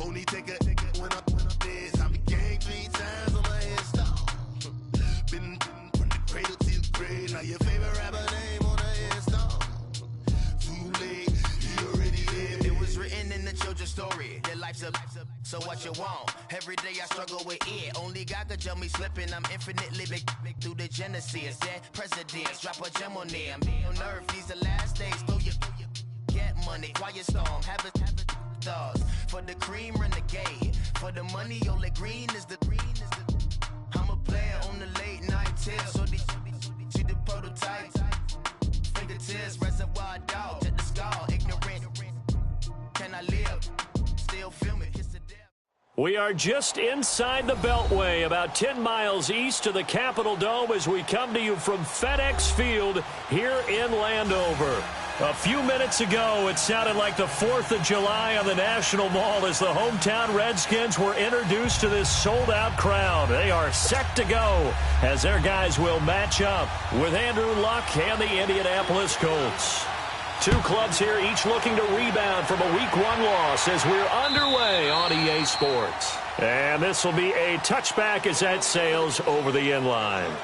Only take a when I'm dead. I be gang 3 times on my headstone. Been from the cradle to the grave. Now your favorite rapper name on the headstone. Too late, he already lived. It was written in the children's story. Their life's a so what you want. Every day I struggle with it. Only God could tell me slipping. I'm infinitely big through the genesis. Dead presidents, drop a gem on them. On earth, these the last days. Throw your get money, quiet storm, have a stars. For the cream, renegade. For the money, only green is the I'm a player on the late night tips. So these see the prototype. Fingertips, reservoir dog, check the skull. Ignorant. Can I live? Still film it. It's the death. We are just inside the Beltway, about 10 miles east of the Capitol Dome as we come to you from FedEx Field here in Landover. A few minutes ago, it sounded like the 4th of July on the National Mall as the hometown Redskins were introduced to this sold-out crowd. They are set to go as their guys will match up with Andrew Luck and the Indianapolis Colts. Two clubs here, each looking to rebound from a Week 1 loss as we're underway on EA Sports. And this will be a touchback as that sails over the end line.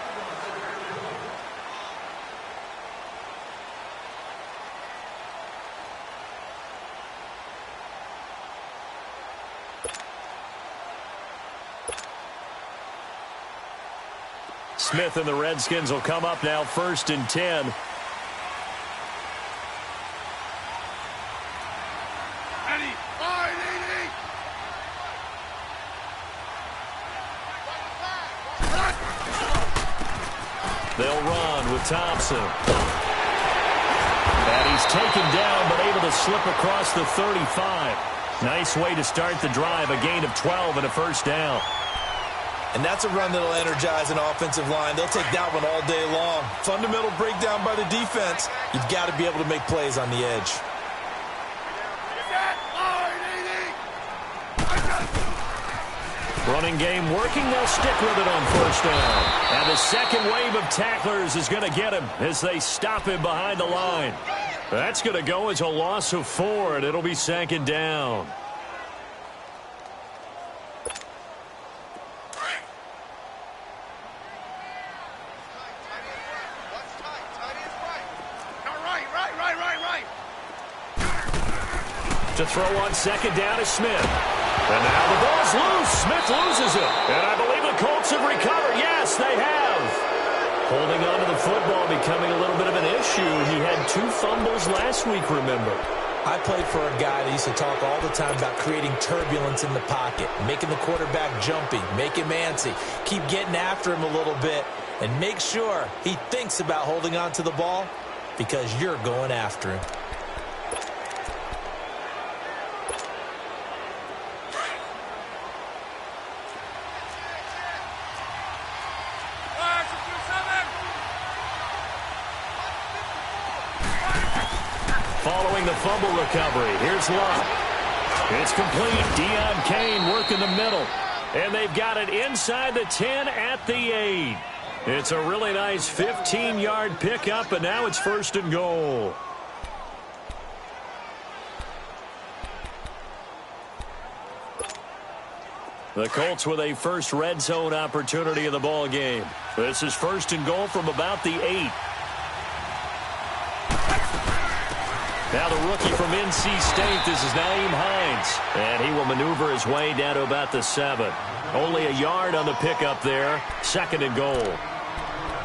Smith and the Redskins will come up now 1st and 10. They'll run with Thompson. And he's taken down but able to slip across the 35. Nice way to start the drive, a gain of 12 and a first down. And that's a run that'll energize an offensive line. They'll take that one all day long. Fundamental breakdown by the defense. You've got to be able to make plays on the edge. Running game working. They'll stick with it on first down. And the second wave of tacklers is going to get him as they stop him behind the line. That's going to go as a loss of 4, and it'll be 2nd down. To throw on 2nd down is Smith. And now the ball's loose. Smith loses it. And I believe the Colts have recovered. Yes, they have. Holding on to the football becoming a little bit of an issue. He had 2 fumbles last week, remember. I played for a guy that used to talk all the time about creating turbulence in the pocket, making the quarterback jumpy, make him antsy, keep getting after him a little bit, and make sure he thinks about holding on to the ball because you're going after him. Following the fumble recovery, here's Luck. It's complete. Deion Kane working the middle. And they've got it inside the 10 at the 8. It's a really nice 15-yard pickup, and now it's 1st and goal. The Colts with a first red zone opportunity in the ball game. This is 1st and goal from about the 8. Now the rookie from NC State, this is Naeem Hines. And he will maneuver his way down to about the 7. Only a yard on the pickup there. 2nd and goal.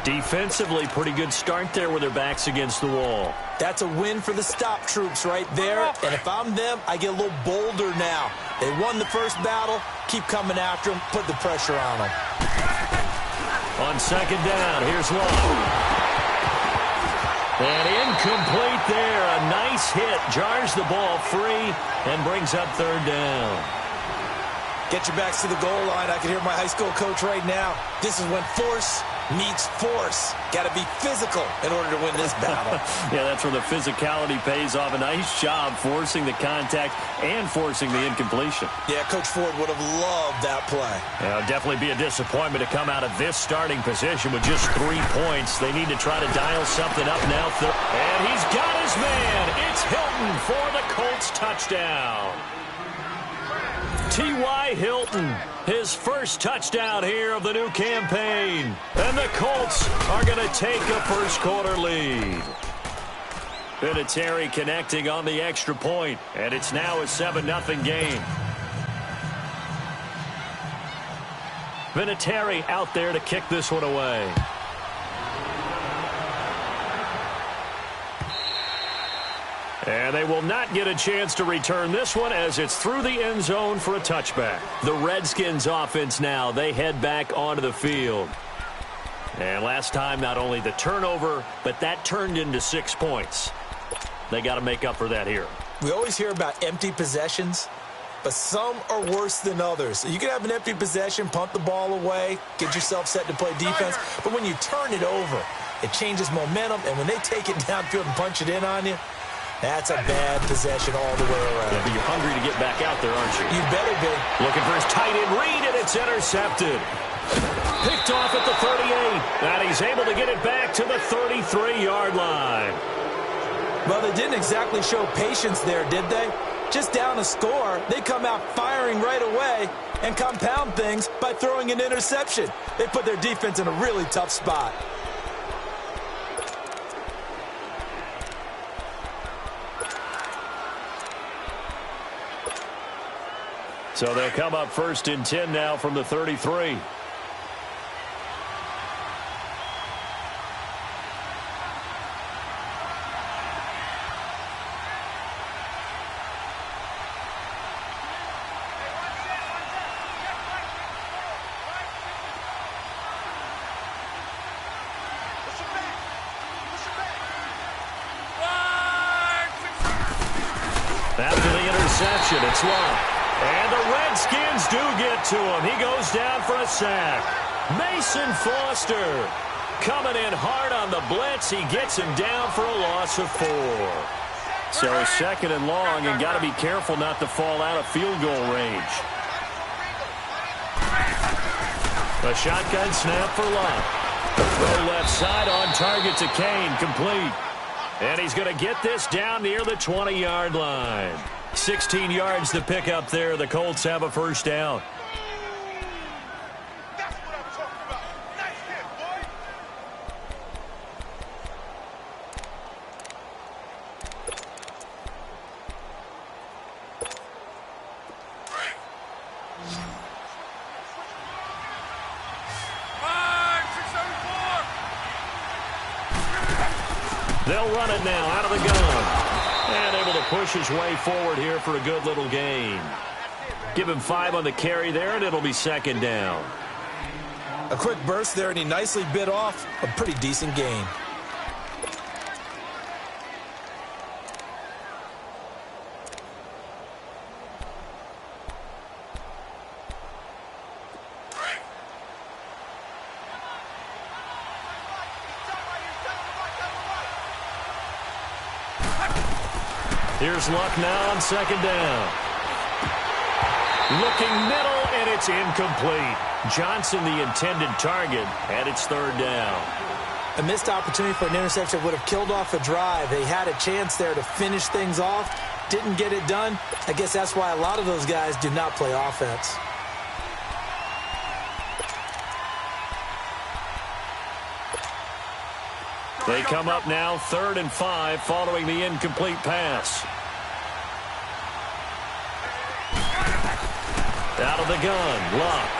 Defensively, pretty good start there with their backs against the wall. That's a win for the stop troops right there. And if I'm them, I get a little bolder now. They won the first battle. Keep coming after them. Put the pressure on them. On 2nd down, here's Long. And incomplete there. A nice hit. Jars the ball free and brings up 3rd down. Get your backs to the goal line. I can hear my high school coach right now. This is when force meets force. Got to be physical in order to win this battle. Yeah, that's where the physicality pays off. A nice job forcing the contact and forcing the incompletion. Yeah, Coach Ford would have loved that play. Yeah, it'll definitely be a disappointment to come out of this starting position with just 3 points. They need to try to dial something up now. And he's got his man. It's Hilton for the Colts touchdown. T.Y. Hilton, his first touchdown here of the new campaign. And the Colts are going to take a first-quarter lead. Vinatieri connecting on the extra point, and it's now a 7-0 game. Vinatieri out there to kick this one away. And they will not get a chance to return this one as it's through the end zone for a touchback. The Redskins offense now, they head back onto the field. And last time, not only the turnover, but that turned into 6 points. They got to make up for that here. We always hear about empty possessions, but some are worse than others. You can have an empty possession, punt the ball away, get yourself set to play defense, but when you turn it over, it changes momentum, and when they take it downfield and punch it in on you, that's a bad possession all the way around. Yeah, but you're hungry to get back out there, aren't you? You better be. Looking for his tight end read, and it's intercepted. Picked off at the 38, and he's able to get it back to the 33-yard line. Well, they didn't exactly show patience there, did they? Just down a score, they come out firing right away and compound things by throwing an interception. They put their defense in a really tough spot. So they'll come up 1st and 10 now from the 33. After the interception, it's long. And the Redskins do get to him. He goes down for a sack. Mason Foster coming in hard on the blitz. He gets him down for a loss of 4. So 2nd and long, and got to be careful not to fall out of field goal range. A shotgun snap for Love. Throw left side on target to Kane, complete. And he's going to get this down near the 20-yard line. 16 yards to pick up there. The Colts have a first down. That's what I'm talking about. Nice hit, boy. They'll run it now out of the gun. And able to push his way forward here for a good little gain. Give him 5 on the carry there, and it'll be 2nd down. A quick burst there, and he nicely bit off a pretty decent gain. Here's Luck now on 2nd down. Looking middle, and it's incomplete. Johnson, the intended target, and it's 3rd down. A missed opportunity for an interception would have killed off a drive. They had a chance there to finish things off. Didn't get it done. I guess that's why a lot of those guys do not play offense. They come up now 3rd and 5 following the incomplete pass. Out of the gun, Luck.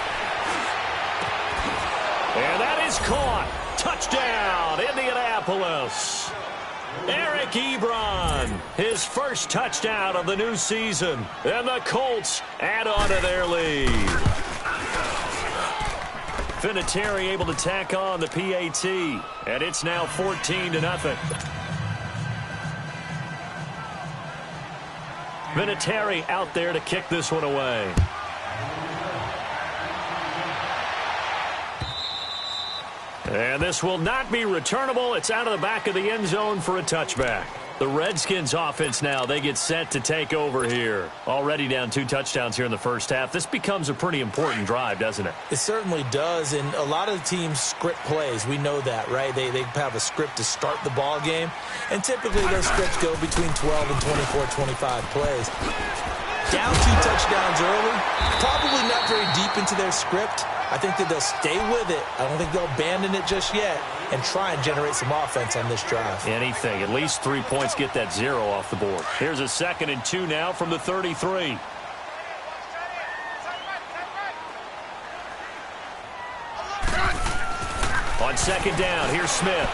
And that is caught. Touchdown, Indianapolis. Eric Ebron, his first touchdown of the new season. And the Colts add on to their lead. Vinatieri able to tack on the PAT, and it's now 14-0. Vinatieri out there to kick this one away. And this will not be returnable. It's out of the back of the end zone for a touchback. The Redskins offense now, they get set to take over here. Already down 2 touchdowns here in the first half. This becomes a pretty important drive, doesn't it? It certainly does, and a lot of the teams script plays. We know that, right? They have a script to start the ball game, and typically those scripts go between 12 and 24, 25 plays. Down 2 touchdowns early, deep into their script. I think that they'll stay with it. I don't think they'll abandon it just yet and try and generate some offense on this drive. Anything. At least 3 points, get that 0 off the board. Here's a 2nd and 2 now from the 33. On 2nd down, here's Smith.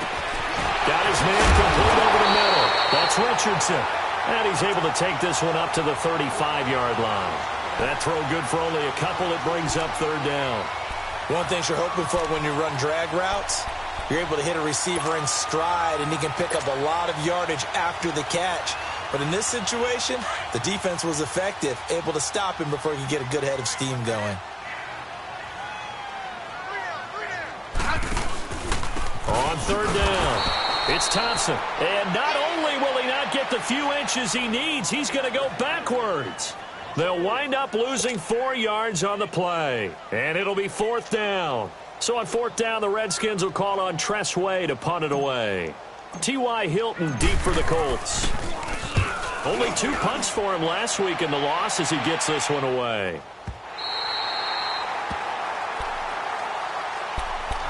Got his man complete over the middle. That's Richardson. And he's able to take this one up to the 35-yard line. That throw good for only a couple. It brings up 3rd down. One thing you're hoping for when you run drag routes, you're able to hit a receiver in stride, and he can pick up a lot of yardage after the catch. But in this situation, the defense was effective, able to stop him before he could get a good head of steam going. On 3rd down, it's Thompson. And not only will he not get the few inches he needs, he's going to go backwards. They'll wind up losing 4 yards on the play. And it'll be 4th down. So on 4th down, the Redskins will call on Tress Way to punt it away. T.Y. Hilton deep for the Colts. Only 2 punts for him last week in the loss as he gets this one away.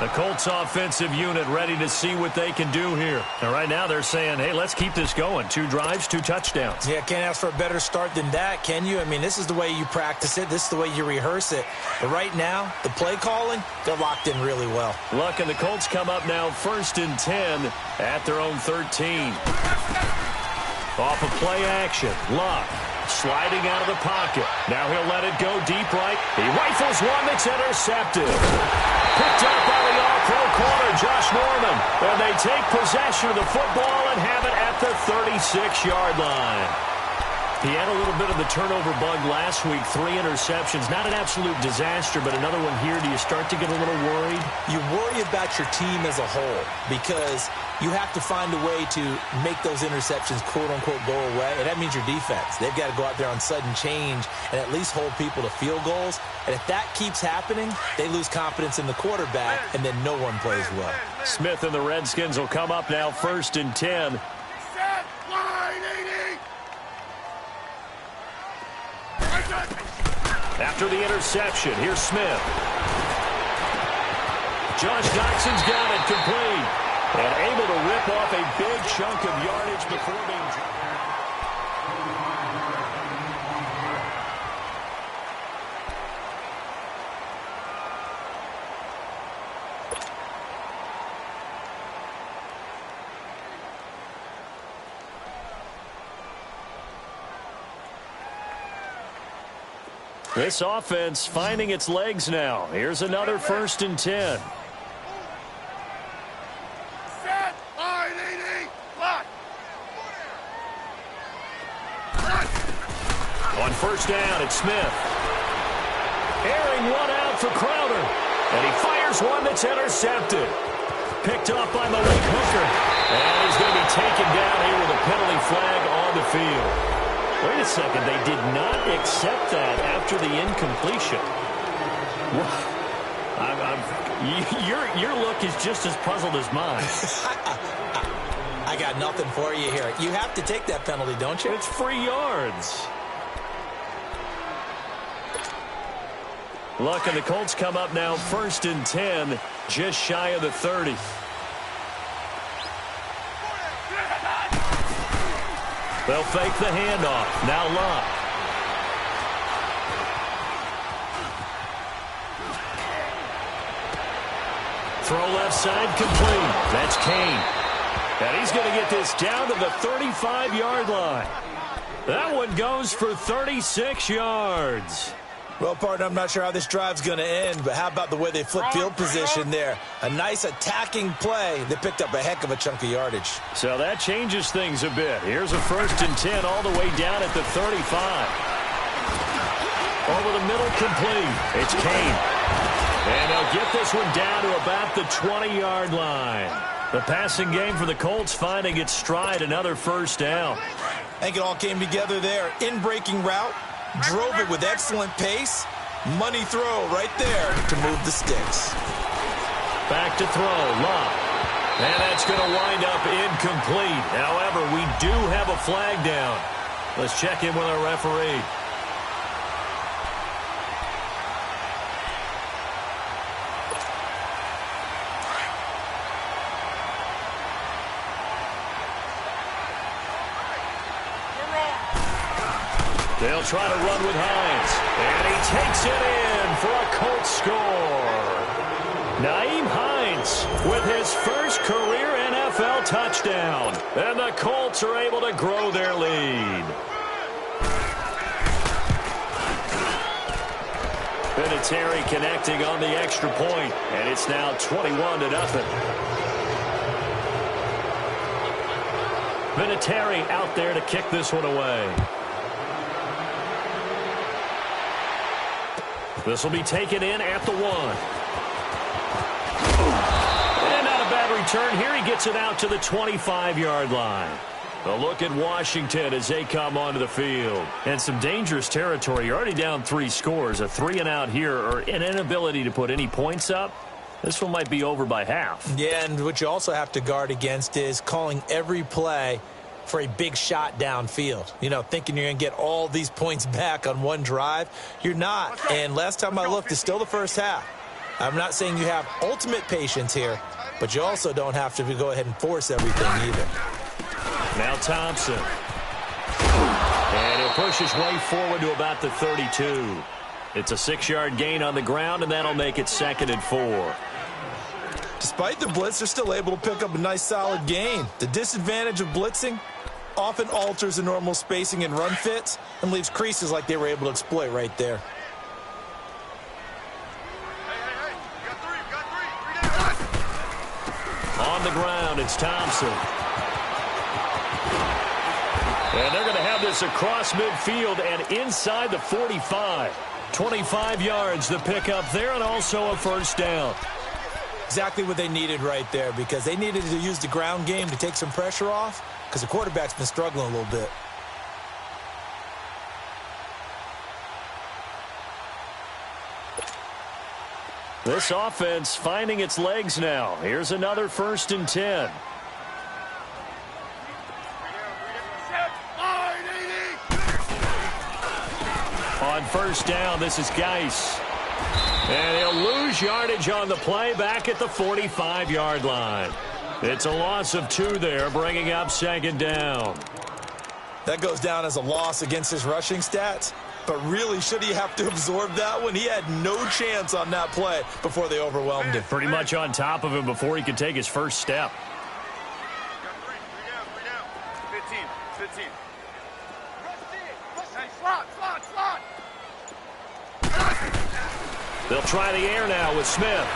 The Colts offensive unit ready to see what they can do here. And right now they're saying, hey, let's keep this going. 2 drives, 2 touchdowns. Yeah, can't ask for a better start than that, can you? I mean, this is the way you practice it. This is the way you rehearse it. But right now, the play calling, they're locked in really well. Look, and the Colts come up now 1st and 10 at their own 13. Off of play action. Luck sliding out of the pocket. Now he'll let it go deep right. He rifles one that's intercepted. Picked up by the all-pro corner, Josh Norman. And they take possession of the football and have it at the 36-yard line. He had a little bit of the turnover bug last week, 3 interceptions. Not an absolute disaster, but another one here. Do you start to get a little worried? You worry about your team as a whole because you have to find a way to make those interceptions, quote-unquote, go away, and that means your defense. They've got to go out there on sudden change and at least hold people to field goals. And if that keeps happening, they lose confidence in the quarterback, and then no one plays well. Smith and the Redskins will come up now 1st and 10. After the interception, here's Smith. Josh Doxson's got it complete. And able to rip off a big chunk of yardage before being dropped. This offense finding its legs now. Here's another 1st and 10. On 1st down, it's Smith. Airing one out for Crowder. And he fires one that's intercepted. Picked up by Malik Hooker. And he's going to be taken down here with a penalty flag on the field. Wait a second, they did not accept that after the incompletion. Your look is just as puzzled as mine. I got nothing for you here. You have to take that penalty, don't you? It's free yards. Look, and the Colts come up now 1st and 10, just shy of the 30. They'll fake the handoff. Now Luck. Throw left side complete. That's Kane. And he's going to get this down to the 35-yard line. That one goes for 36 yards. Well, partner, I'm not sure how this drive's going to end, but how about the way they flip field position there? A nice attacking play. They picked up a heck of a chunk of yardage. So that changes things a bit. Here's a 1st and 10 all the way down at the 35. Over the middle complete. It's Kane. And they'll get this one down to about the 20-yard line. The passing game for the Colts finding its stride, another 1st down. I think it all came together there. In-breaking route. Drove it with excellent pace. Money throw right there to move the sticks. Back to throw. Luck. And that's going to wind up incomplete. However, we do have a flag down. Let's check in with our referee. they'll try to run with Hines. And he takes it in for a Colts score. Nyheim Hines with his first career NFL touchdown. And the Colts are able to grow their lead. Vinatieri connecting on the extra point, and it's now 21-0. Vinatieri out there to kick this one away. This will be taken in at the 1. And not a bad return here. He gets it out to the 25-yard line. A look at Washington as they come onto the field. And some dangerous territory. You're already down 3 scores. A 3-and-out here, or an inability to put any points up. This one might be over by half. Yeah, and what you also have to guard against is calling every play for a big shot downfield. You know, thinking you're going to get all these points back on one drive. You're not. And last time I looked, it's still the first half. I'm not saying you have ultimate patience here, but you also don't have to go ahead and force everything either. Now Thompson. And he'll push his way forward to about the 32. It's a 6-yard gain on the ground, and that'll make it 2nd and 4. Despite the blitz, they're still able to pick up a nice solid gain. The disadvantage of blitzing often alters the normal spacing and run fits and leaves creases like they were able to exploit right there. On the ground, it's Thompson. And they're going to have this across midfield and inside the 45. 25 yards the pickup there, and also a first down. Exactly what they needed right there, because they needed to use the ground game to take some pressure off, because the quarterback's been struggling a little bit. This offense finding its legs now. Here's another 1st and 10. On first down, this is Geis. And he'll lose yardage on the play back at the 45-yard line. It's a loss of 2 there, bringing up 2nd down. That goes down as a loss against his rushing stats. But really, should he have to absorb that one? He had no chance on that play before they overwhelmed him. Pretty much on top of him before he could take his first step. 15. They'll try the air now with Smith.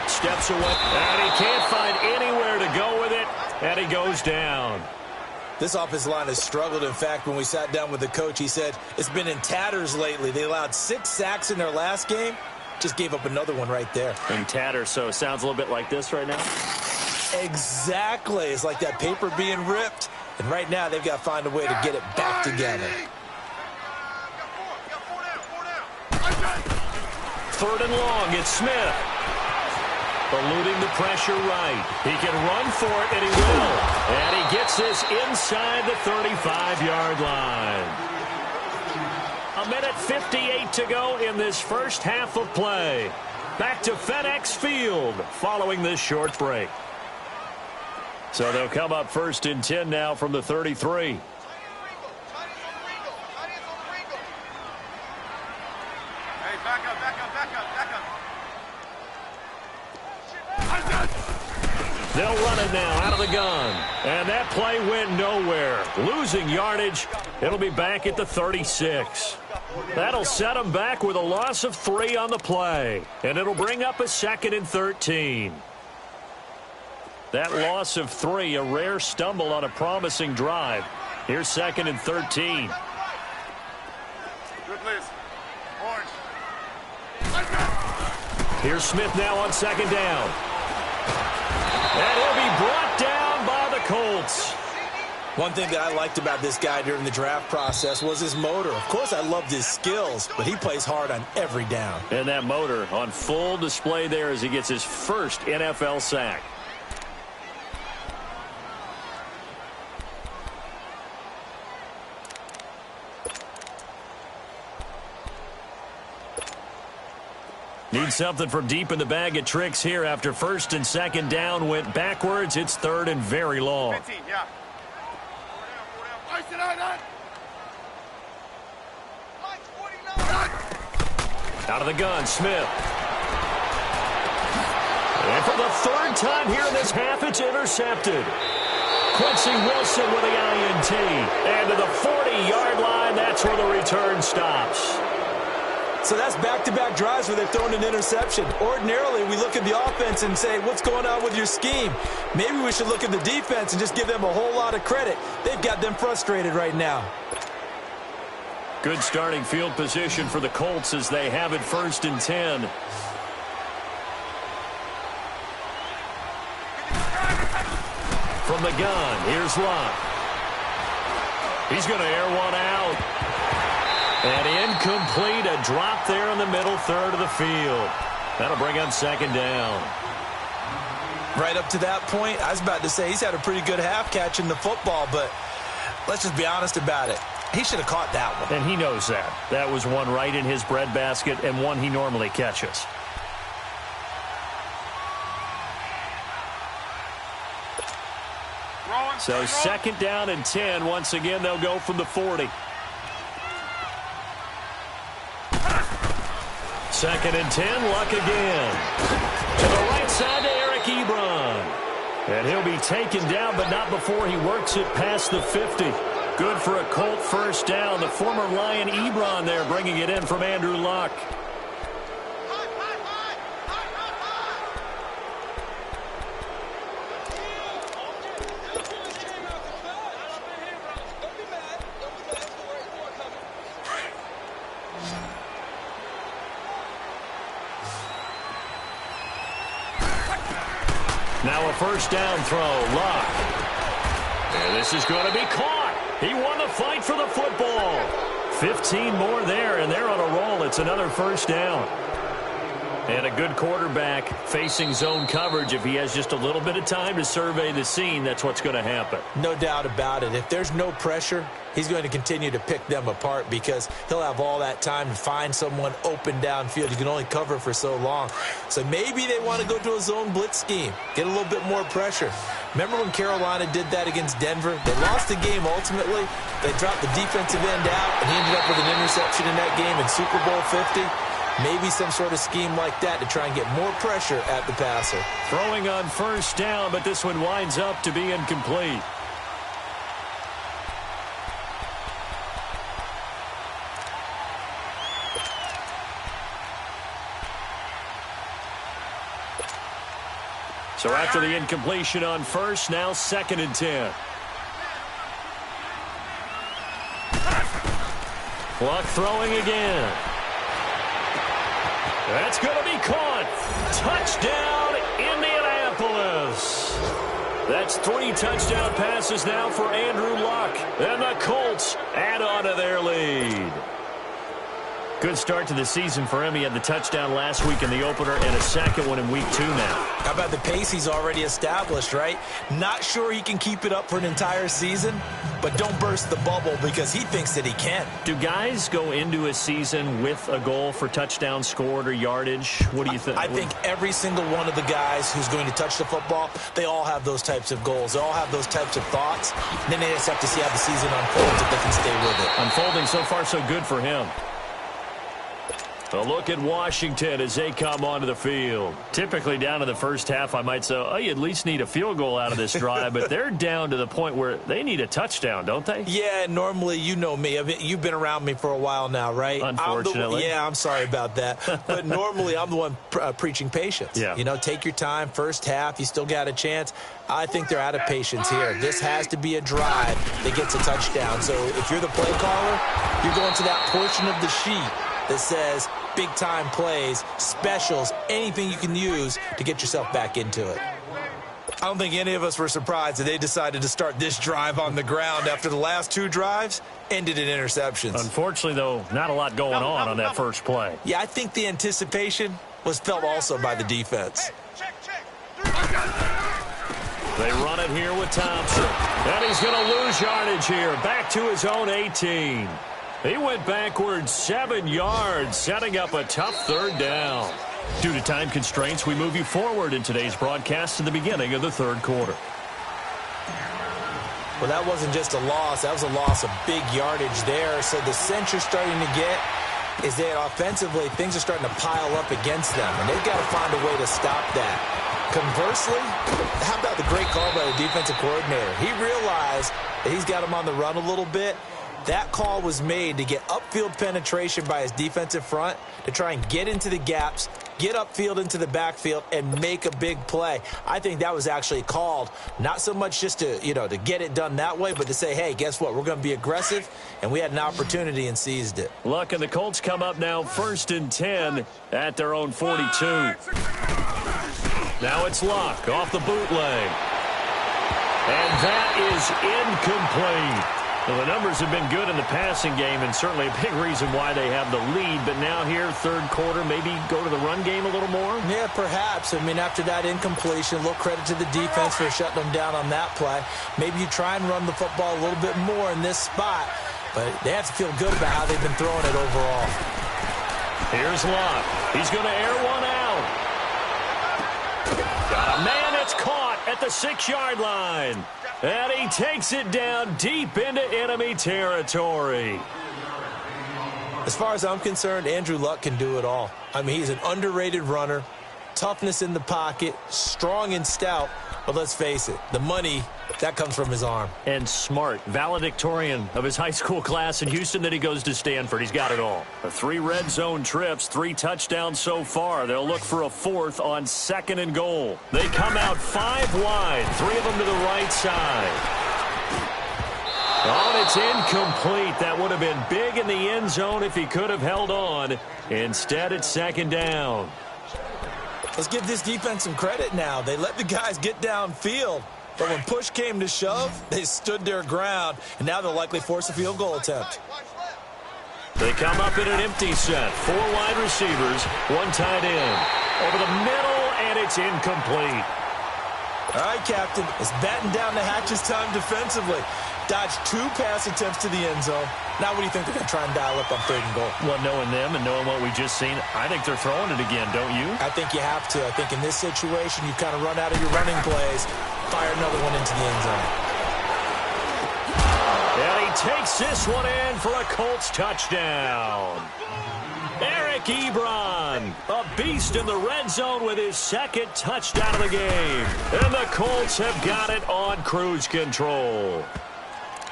Steps away, and he can't find anywhere to go with it, and he goes down. This offensive line has struggled. In fact, when we sat down with the coach, he said it's been in tatters lately. They allowed 6 sacks in their last game. Just gave up another one right there. In tatters, so it sounds a little bit like this right now? Exactly. It's like that paper being ripped. And right now, they've got to find a way to get it back together. 3rd and long, it's Smith. Eluding the pressure right. He can run for it, and he will. And he gets this inside the 35-yard line. 1:58 to go in this first half of play. Back to FedEx Field following this short break. So they'll come up 1st and 10 now from the 33. They'll run it now out of the gun. And that play went nowhere. Losing yardage. It'll be back at the 36. That'll set them back with a loss of 3 on the play. And it'll bring up a 2nd and 13. That loss of 3, a rare stumble on a promising drive. Here's 2nd and 13. Good list. Orange. Here's Smith now on 2nd down. And he'll be brought down by the Colts. One thing that I liked about this guy during the draft process was his motor. Of course, I loved his skills, but he plays hard on every down. And that motor on full display there as he gets his first NFL sack. Need something from deep in the bag of tricks here after 1st and 2nd down went backwards. It's 3rd and very long. 15, yeah. Out of the gun, Smith. And for the third time here in this half, it's intercepted. Quincy Wilson with the INT. And to the 40-yard line, that's where the return stops. So that's back-to-back drives where they've thrown an interception. Ordinarily, we look at the offense and say, what's going on with your scheme? Maybe we should look at the defense and just give them a whole lot of credit. They've got them frustrated right now. Good starting field position for the Colts as they have it 1st and 10. From the gun, here's Locke. He's going to air one out. And incomplete, a drop there in the middle third of the field. That'll bring up 2nd down. Right up to that point, I was about to say he's had a pretty good half catching the football, but let's just be honest about it. He should have caught that one. And he knows that. That was one right in his breadbasket and one he normally catches. So 2nd down and 10. Once again, they'll go from the 40. 2nd and 10, Luck again. To the right side to Eric Ebron. And he'll be taken down, but not before he works it past the 50. Good for a Colt 1st down. The former Lion Ebron there bringing it in from Andrew Luck. Now a 1st down throw, Luck. And this is going to be caught. He won the fight for the football. 15 more there, and they're on a roll. It's another 1st down. And a good quarterback facing zone coverage. If he has just a little bit of time to survey the scene, that's what's going to happen. No doubt about it. If there's no pressure, he's going to continue to pick them apart because he'll have all that time to find someone open downfield. You can only cover for so long. So maybe they want to go to a zone blitz scheme, get a little bit more pressure. Remember when Carolina did that against Denver? They lost the game ultimately. They dropped the defensive end out, and he ended up with an interception in that game in Super Bowl 50. Maybe some sort of scheme like that to try and get more pressure at the passer. Throwing on 1st down, but this one winds up to be incomplete. So after the incompletion on 1st, now 2nd and 10. Luck throwing again. That's going to be caught. Touchdown, Indianapolis. That's 3 touchdown passes now for Andrew Luck. And the Colts add on to their lead. Good start to the season for him. He had the touchdown last week in the opener and a 2nd one in week 2 now. How about the pace he's already established, right? Not sure he can keep it up for an entire season, but don't burst the bubble because he thinks that he can. Do guys go into a season with a goal for touchdown scored or yardage? What do you think? I think every single one of the guys who's going to touch the football, they all have those types of goals. They all have those types of thoughts. And then they just have to see how the season unfolds if they can stay with it. Unfolding so far so good for him. A look at Washington as they come onto the field. Typically down to the 1st half, I might say, oh, you at least need a field goal out of this drive, but they're down to the point where they need a touchdown, don't they? Yeah, normally, you know me. You've been around me for a while now, right? Unfortunately. I'm sorry about that. But normally, I'm the one preaching patience. Yeah. You know, take your time. 1st half, you still got a chance. I think they're out of patience here. This has to be a drive that gets a touchdown. So if you're the play caller, you're going to that portion of the sheet that says big-time plays, specials, anything you can use to get yourself back into it. I don't think any of us were surprised that they decided to start this drive on the ground after the last 2 drives ended in interceptions. Unfortunately, though, not a lot going on that first play. Yeah, I think the anticipation was felt also by the defense. They run it here with Thompson. And he's going to lose yardage here. Back to his own 18. He went backwards 7 yards, setting up a tough 3rd down. Due to time constraints, we move you forward in today's broadcast to the beginning of the 3rd quarter. Well, that wasn't just a loss. That was a loss of big yardage there. So the sense you're starting to get is that offensively, things are starting to pile up against them, and they've got to find a way to stop that. Conversely, how about the great call by the defensive coordinator? He realized that he's got him on the run a little bit. That call was made to get upfield penetration by his defensive front to try and get into the gaps, get upfield into the backfield, and make a big play. I think that was actually called not so much just to, to get it done that way, but to say, hey, guess what? We're going to be aggressive, and we had an opportunity and seized it. Look, and the Colts come up now 1st and 10 at their own 42. Now it's Luck off the bootleg. And that is incomplete. Well, the numbers have been good in the passing game, and certainly a big reason why they have the lead. But now here, third quarter, maybe go to the run game a little more? Yeah, perhaps. I mean, after that incompletion, a little credit to the defense for shutting them down on that play. Maybe you try and run the football a little bit more in this spot, but they have to feel good about how they've been throwing it overall. Here's Luck. He's going to air one out. Got a man that's caught at the 6-yard line. And he takes it down deep into enemy territory. As far as I'm concerned, Andrew Luck can do it all. I mean, he's an underrated runner, toughness in the pocket, strong and stout. But let's face it, the money, that comes from his arm. And smart, valedictorian of his high school class in Houston, then he goes to Stanford. He's got it all. 3 red zone trips, 3 touchdowns so far. They'll look for a 4th on 2nd and goal. They come out 5 wide, 3 of them to the right side. Oh, and it's incomplete. That would have been big in the end zone if he could have held on. Instead, it's 2nd down. Let's give this defense some credit now. They let the guys get downfield. But when push came to shove, they stood their ground, and now they'll likely force a field goal attempt. They come up in an empty set. 4 wide receivers, 1 tight end. Over the middle, and it's incomplete. All right, Captain, it's batten down the hatches time defensively. Dodged 2 pass attempts to the end zone. Now what do you think they're going to try and dial up on 3rd and goal? Well, knowing them and knowing what we just seen, I think they're throwing it again, don't you? I think you have to. I think in this situation, you kind of run out of your running plays, fire another one into the end zone. And he takes this one in for a Colts touchdown. Eric Ebron, a beast in the red zone with his 2nd touchdown of the game. And the Colts have got it on cruise control.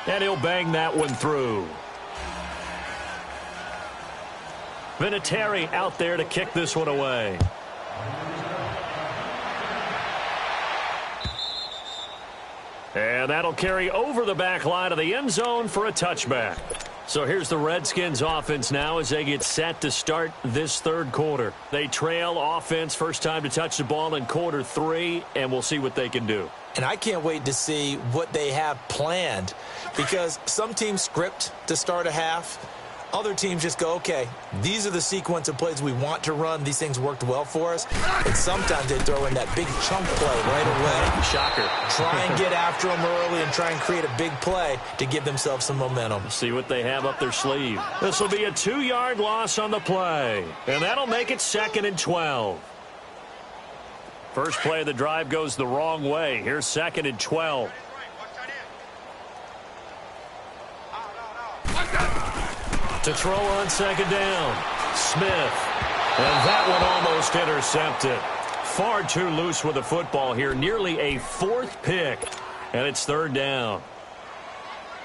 And he'll bang that one through. Vinatieri out there to kick this one away. And that'll carry over the back line of the end zone for a touchback. So here's the Redskins offense now as they get set to start this 3rd quarter. They trail offense, first time to touch the ball in quarter 3, and we'll see what they can do. And I can't wait to see what they have planned, because some teams script to start a half. Other teams just go, okay, these are the sequence of plays we want to run. These things worked well for us. And sometimes they throw in that big chunk play right away. Shocker. Try and get after them early and try and create a big play to give themselves some momentum. See what they have up their sleeve. This will be a 2-yard loss on the play. And that'll make it 2nd and 12. First play of the drive goes the wrong way. Here's 2nd and 12. To throw on 2nd down. Smith. And that one almost intercepted. Far too loose with the football here. Nearly a 4th pick. And it's 3rd down.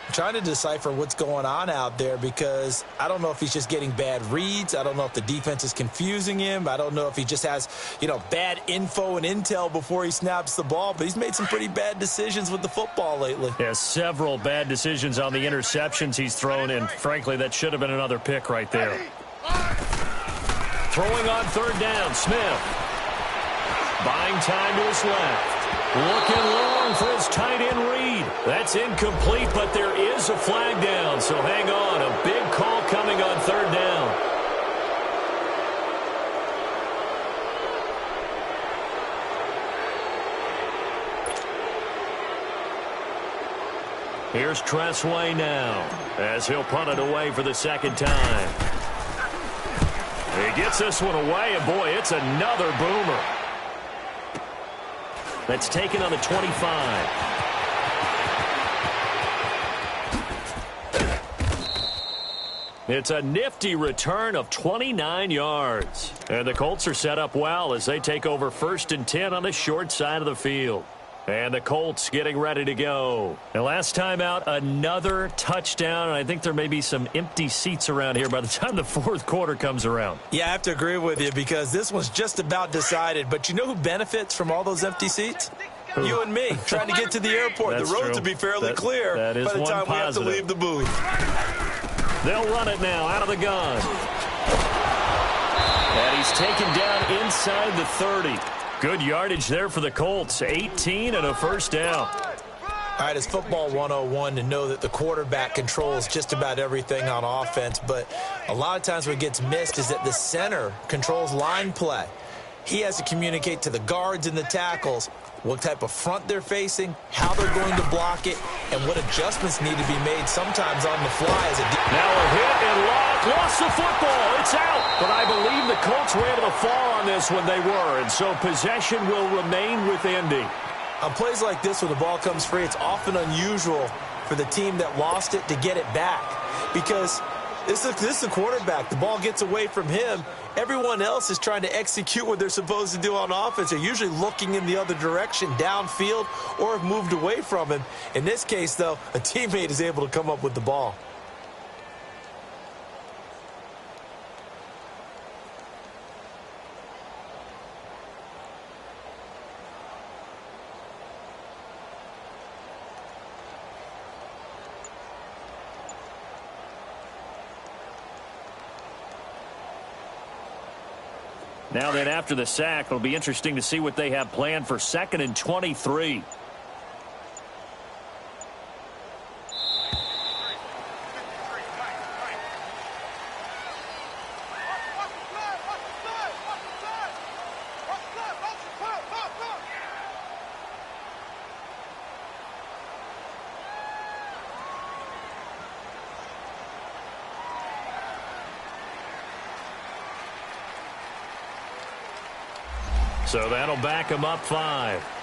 I'm trying to decipher what's going on out there, because I don't know if he's just getting bad reads. I don't know if the defense is confusing him. I don't know if he just has, bad info and intel before he snaps the ball. But he's made some pretty bad decisions with the football lately. Yeah, several bad decisions on the interceptions he's thrown, and frankly, that should have been another pick right there. Throwing on 3rd down, Smith. Buying time to his left. Looking long for his tight end read. That's incomplete, but there is a flag down, so hang on. A big call coming on 3rd down. Here's Tressway now, as he'll punt it away for the 2nd time. He gets this one away, and boy, it's another boomer. That's taken on the 25. It's a nifty return of 29 yards. And the Colts are set up well as they take over 1st and 10 on the short side of the field. And the Colts getting ready to go. And last time out, another touchdown. And I think there may be some empty seats around here by the time the 4th quarter comes around. Yeah, I have to agree with you because this one's just about decided. But you know who benefits from all those empty seats? Who? You and me, trying to get to the airport. That's the roads true. will be fairly clear by the time we have to leave the booth. They'll run it now out of the gun. And he's taken down inside the 30. Good yardage there for the Colts. 18 and a first down. All right, it's football 101 to know that the quarterback controls just about everything on offense. But a lot of times what gets missed is that the center controls line play. He has to communicate to the guards and the tackles what type of front they're facing, how they're going to block it, and what adjustments need to be made sometimes on the fly. Now a hit and lost the football. It's out. But I believe the Colts were able to fall on this when they were, and so possession will remain with Indy. On plays like this where the ball comes free, it's often unusual for the team that lost it to get it back because this is the quarterback. The ball gets away from him. Everyone else is trying to execute what they're supposed to do on offense. They're usually looking in the other direction, downfield, or have moved away from him. In this case, though, a teammate is able to come up with the ball. Now then, after the sack, it'll be interesting to see what they have planned for 2nd and 23. So that'll back him up 5.